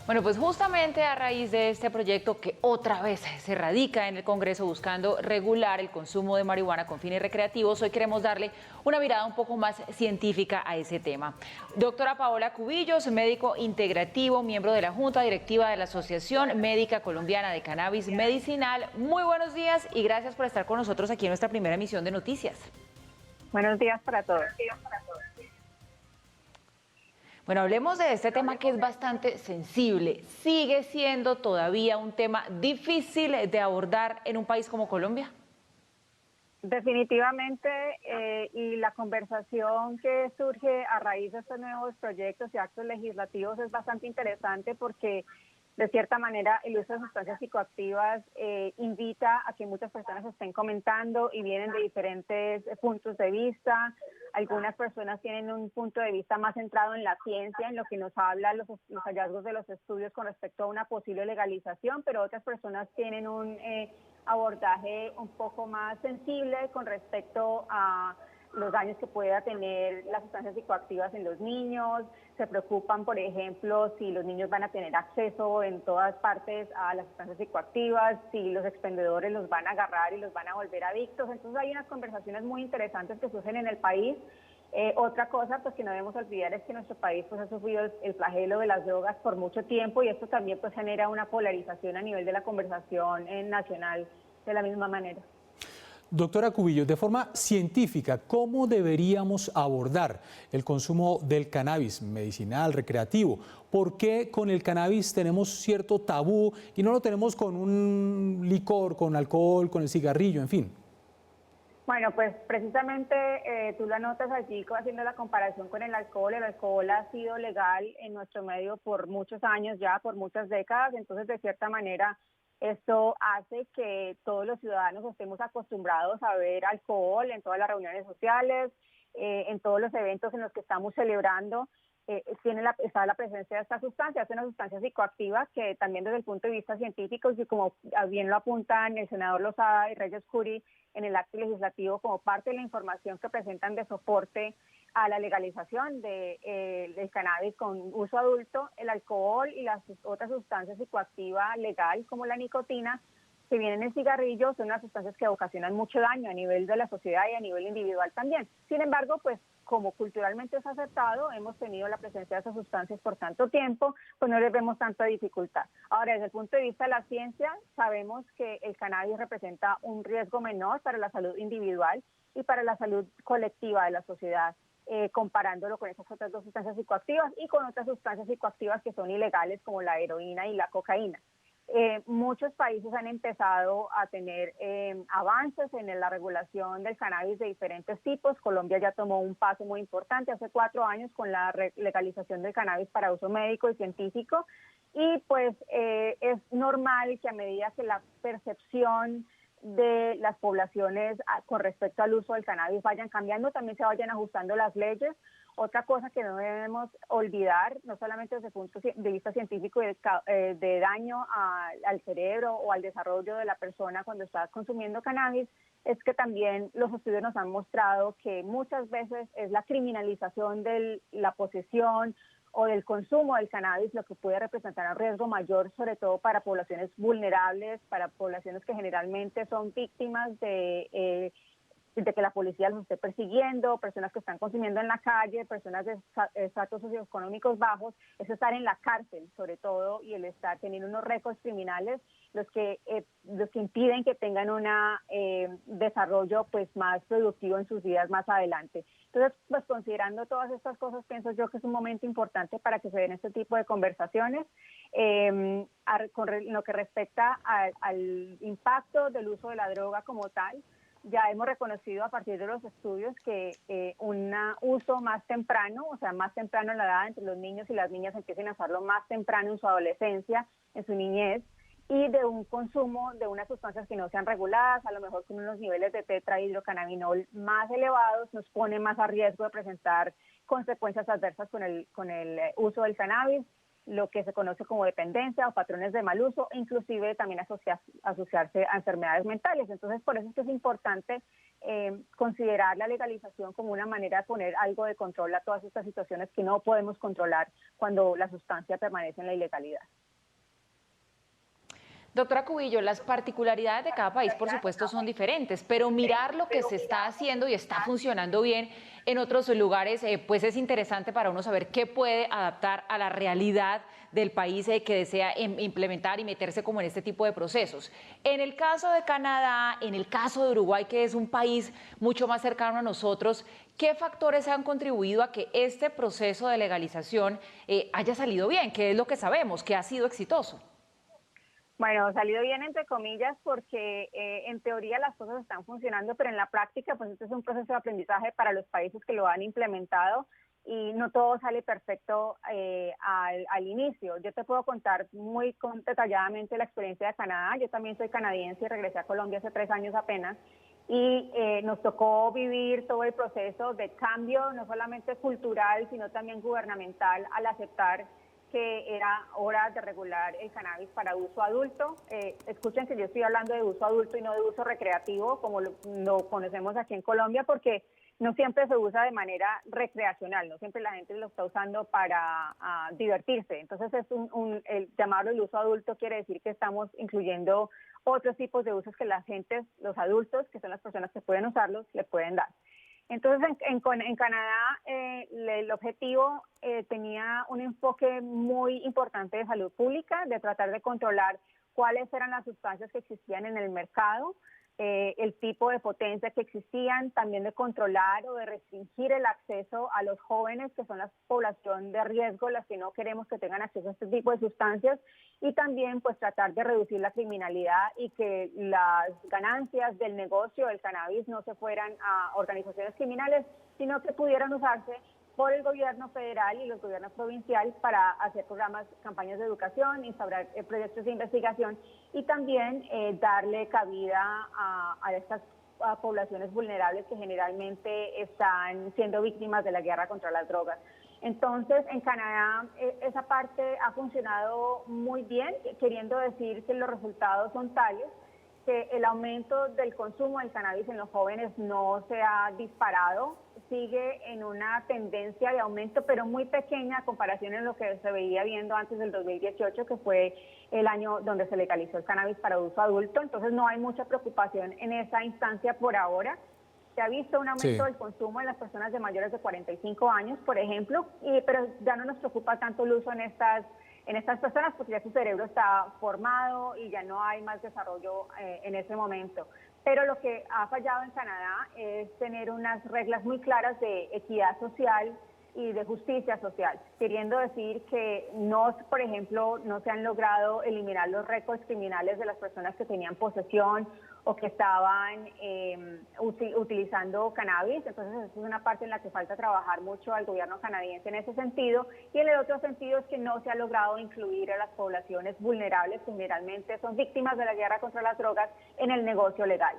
Bueno, pues justamente a raíz de este proyecto que otra vez se radica en el Congreso buscando regular el consumo de marihuana con fines recreativos, hoy queremos darle una mirada un poco más científica a ese tema. Doctora Paola Cubillos, médico integrativo, miembro de la Junta Directiva de la Asociación Médica Colombiana de Cannabis Medicinal. Muy buenos días y gracias por estar con nosotros aquí en nuestra primera emisión de Noticias. Buenos días para todos. Bueno, hablemos de este tema que es bastante sensible. ¿Sigue siendo todavía un tema difícil de abordar en un país como Colombia? Definitivamente, y la conversación que surge a raíz de estos nuevos proyectos y actos legislativos es bastante interesante porque de cierta manera el uso de sustancias psicoactivas invita a que muchas personas estén comentando y vienen de diferentes puntos de vista. Algunas personas tienen un punto de vista más centrado en la ciencia, en lo que nos habla los hallazgos de los estudios con respecto a una posible legalización, pero otras personas tienen un abordaje un poco más sensible con respecto a los daños que pueda tener las sustancias psicoactivas en los niños. Se preocupan, por ejemplo, si los niños van a tener acceso en todas partes a las sustancias psicoactivas, si los expendedores los van a agarrar y los van a volver adictos. Entonces hay unas conversaciones muy interesantes que surgen en el país. Otra cosa pues que no debemos olvidar es que nuestro país pues ha sufrido el flagelo de las drogas por mucho tiempo y esto también pues genera una polarización a nivel de la conversación nacional de la misma manera. Doctora Cubillos, de forma científica, ¿cómo deberíamos abordar el consumo del cannabis medicinal, recreativo? ¿Por qué con el cannabis tenemos cierto tabú y no lo tenemos con un licor, con alcohol, con el cigarrillo, en fin? Bueno, pues precisamente tú la notas allí haciendo la comparación con el alcohol. El alcohol ha sido legal en nuestro medio por muchos años ya, por muchas décadas, entonces de cierta manera esto hace que todos los ciudadanos estemos acostumbrados a ver alcohol en todas las reuniones sociales, en todos los eventos en los que estamos celebrando. Está la presencia de esta sustancia, es una sustancia psicoactiva que también desde el punto de vista científico, y como bien lo apuntan el senador Lozada y Reyes Curi en el acto legislativo como parte de la información que presentan de soporte a la legalización del cannabis con uso adulto, el alcohol y las otras sustancias psicoactivas legal como la nicotina que vienen en el cigarrillo son unas sustancias que ocasionan mucho daño a nivel de la sociedad y a nivel individual también. Sin embargo, pues como culturalmente es aceptado, hemos tenido la presencia de esas sustancias por tanto tiempo, pues no les vemos tanta dificultad. Ahora, desde el punto de vista de la ciencia, sabemos que el cannabis representa un riesgo menor para la salud individual y para la salud colectiva de la sociedad, comparándolo con esas otras dos sustancias psicoactivas y con otras sustancias psicoactivas que son ilegales como la heroína y la cocaína. Muchos países han empezado a tener avances en la regulación del cannabis de diferentes tipos. Colombia ya tomó un paso muy importante hace 4 años con la legalización del cannabis para uso médico y científico. Y pues es normal que a medida que la percepción de las poblaciones con respecto al uso del cannabis vayan cambiando, también se vayan ajustando las leyes. Otra cosa que no debemos olvidar, no solamente desde el punto de vista científico de daño al cerebro o al desarrollo de la persona cuando está consumiendo cannabis, es que también los estudios nos han mostrado que muchas veces es la criminalización de la posesión o del consumo del cannabis lo que puede representar un riesgo mayor, sobre todo para poblaciones vulnerables, para poblaciones que generalmente son víctimas de que la policía los esté persiguiendo, personas que están consumiendo en la calle, personas de estratos socioeconómicos bajos, es estar en la cárcel sobre todo y el estar teniendo unos récords criminales los que impiden que tengan un desarrollo pues más productivo en sus vidas más adelante. Entonces, pues considerando todas estas cosas, pienso yo que es un momento importante para que se den este tipo de conversaciones. Con lo que respecta al impacto del uso de la droga como tal, ya hemos reconocido a partir de los estudios que un uso más temprano, o sea, más temprano en la edad, entre los niños y las niñas empiecen a usarlo más temprano en su adolescencia, en su niñez, y de un consumo de unas sustancias que no sean reguladas, a lo mejor con unos niveles de tetrahidrocannabinol más elevados, nos pone más a riesgo de presentar consecuencias adversas con el uso del cannabis, lo que se conoce como dependencia o patrones de mal uso, e inclusive también asociarse a enfermedades mentales. Entonces, por eso es que es importante considerar la legalización como una manera de poner algo de control a todas estas situaciones que no podemos controlar cuando la sustancia permanece en la ilegalidad. Doctora Cubillo, las particularidades de cada país, por supuesto, son diferentes, pero mirar lo que se está haciendo y está funcionando bien en otros lugares, pues es interesante para uno saber qué puede adaptar a la realidad del país que desea implementar y meterse como en este tipo de procesos. En el caso de Canadá, en el caso de Uruguay, que es un país mucho más cercano a nosotros, ¿qué factores han contribuido a que este proceso de legalización haya salido bien? ¿Qué es lo que sabemos? ¿Que ha sido exitoso? Bueno, ha salido bien entre comillas porque en teoría las cosas están funcionando, pero en la práctica pues este es un proceso de aprendizaje para los países que lo han implementado y no todo sale perfecto al inicio. Yo te puedo contar muy detalladamente la experiencia de Canadá. Yo también soy canadiense y regresé a Colombia hace 3 años apenas y nos tocó vivir todo el proceso de cambio, no solamente cultural, sino también gubernamental al aceptar que era hora de regular el cannabis para uso adulto. Escuchen que yo estoy hablando de uso adulto y no de uso recreativo, como lo conocemos aquí en Colombia, porque no siempre se usa de manera recreacional, no siempre la gente lo está usando para divertirse. Entonces, el llamarlo el uso adulto quiere decir que estamos incluyendo otros tipos de usos que la gente, los adultos, que son las personas que pueden usarlos, le pueden dar. Entonces, en Canadá, el objetivo tenía un enfoque muy importante de salud pública, de tratar de controlar cuáles eran las sustancias que existían en el mercado, el tipo de potencia que existían, también de controlar o de restringir el acceso a los jóvenes, que son la población de riesgo, las que no queremos que tengan acceso a este tipo de sustancias, y también pues tratar de reducir la criminalidad y que las ganancias del negocio del cannabis no se fueran a organizaciones criminales, sino que pudieran usarse por el gobierno federal y los gobiernos provinciales para hacer programas, campañas de educación, instaurar proyectos de investigación y también darle cabida a estas poblaciones vulnerables que generalmente están siendo víctimas de la guerra contra las drogas. Entonces, en Canadá esa parte ha funcionado muy bien, queriendo decir que los resultados son tales que el aumento del consumo del cannabis en los jóvenes no se ha disparado, sigue en una tendencia de aumento, pero muy pequeña a comparación en lo que se veía viendo antes del 2018, que fue el año donde se legalizó el cannabis para uso adulto. Entonces no hay mucha preocupación en esa instancia por ahora. Se ha visto un aumento del consumo en las personas de mayores de 45 años, por ejemplo, pero ya no nos preocupa tanto el uso en estas personas porque ya su cerebro está formado y ya no hay más desarrollo en ese momento. Pero lo que ha fallado en Canadá es tener unas reglas muy claras de equidad social y de justicia social, queriendo decir que no, por ejemplo, no se han logrado eliminar los récords criminales de las personas que tenían posesión o que estaban utilizando cannabis. Entonces, esa es una parte en la que falta trabajar mucho al gobierno canadiense en ese sentido. Y en el otro sentido es que no se ha logrado incluir a las poblaciones vulnerables, que generalmente son víctimas de la guerra contra las drogas, en el negocio legal.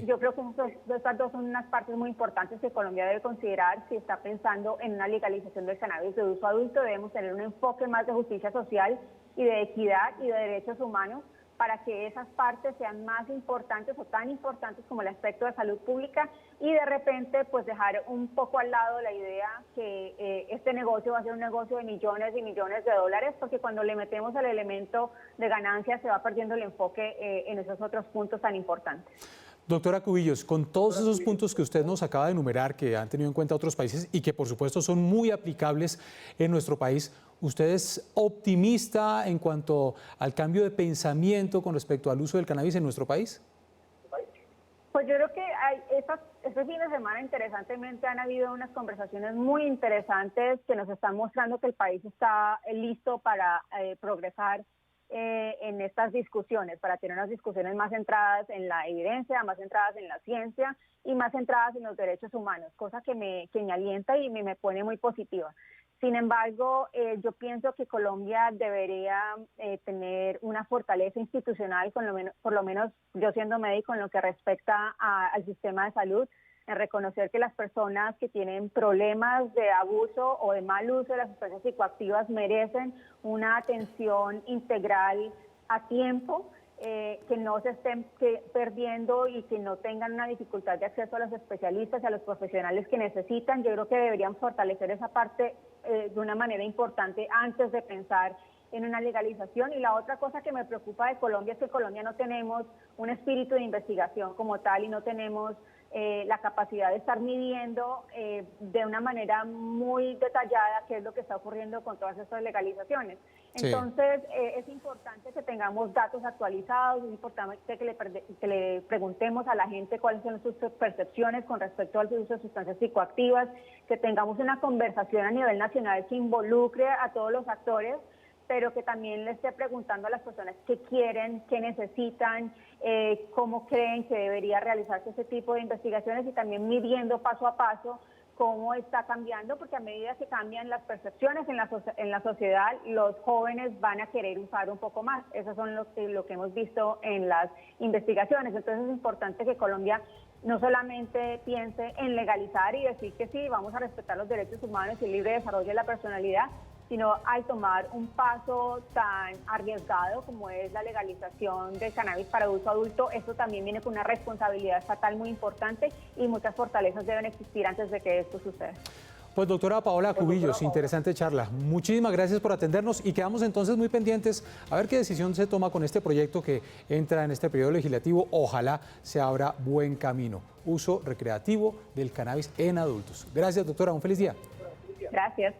Yo creo que estas dos son unas partes muy importantes que Colombia debe considerar si está pensando en una legalización del cannabis de uso adulto. Debemos tener un enfoque más de justicia social y de equidad y de derechos humanos para que esas partes sean más importantes o tan importantes como el aspecto de salud pública y de repente pues dejar un poco al lado la idea que este negocio va a ser un negocio de millones y millones de dólares, porque cuando le metemos el elemento de ganancia se va perdiendo el enfoque en esos otros puntos tan importantes. Doctora Cubillos, con todos esos puntos que usted nos acaba de enumerar, que han tenido en cuenta otros países y que por supuesto son muy aplicables en nuestro país, ¿usted es optimista en cuanto al cambio de pensamiento con respecto al uso del cannabis en nuestro país? Pues yo creo que este fin de semana, interesantemente, han habido unas conversaciones muy interesantes que nos están mostrando que el país está listo para progresar en estas discusiones, para tener unas discusiones más centradas en la evidencia, más centradas en la ciencia y más centradas en los derechos humanos, cosa que me alienta y me pone muy positiva. Sin embargo, yo pienso que Colombia debería tener una fortaleza institucional, por lo menos yo siendo médico, en lo que respecta al sistema de salud, en reconocer que las personas que tienen problemas de abuso o de mal uso de las sustancias psicoactivas merecen una atención integral a tiempo, que no se estén perdiendo y que no tengan una dificultad de acceso a los especialistas y a los profesionales que necesitan. Yo creo que deberían fortalecer esa parte de una manera importante antes de pensar en una legalización. Y la otra cosa que me preocupa de Colombia es que en Colombia no tenemos un espíritu de investigación como tal y no tenemos la capacidad de estar midiendo de una manera muy detallada qué es lo que está ocurriendo con todas estas legalizaciones. Sí. Entonces, es importante que tengamos datos actualizados, es importante que le preguntemos a la gente cuáles son sus percepciones con respecto al uso de sustancias psicoactivas, que tengamos una conversación a nivel nacional que involucre a todos los actores, pero que también le esté preguntando a las personas qué quieren, qué necesitan, cómo creen que debería realizarse ese tipo de investigaciones y también midiendo paso a paso cómo está cambiando, porque a medida que cambian las percepciones en la sociedad, los jóvenes van a querer usar un poco más. Eso son lo que hemos visto en las investigaciones. Entonces es importante que Colombia no solamente piense en legalizar y decir que sí, vamos a respetar los derechos humanos y el libre desarrollo de la personalidad, sino al tomar un paso tan arriesgado como es la legalización del cannabis para uso adulto, esto también viene con una responsabilidad estatal muy importante y muchas fortalezas deben existir antes de que esto suceda. Pues doctora Paola Cubillos, interesante charla. Muchísimas gracias por atendernos y quedamos entonces muy pendientes a ver qué decisión se toma con este proyecto que entra en este periodo legislativo. Ojalá se abra buen camino. Uso recreativo del cannabis en adultos. Gracias, doctora. Un feliz día. Gracias.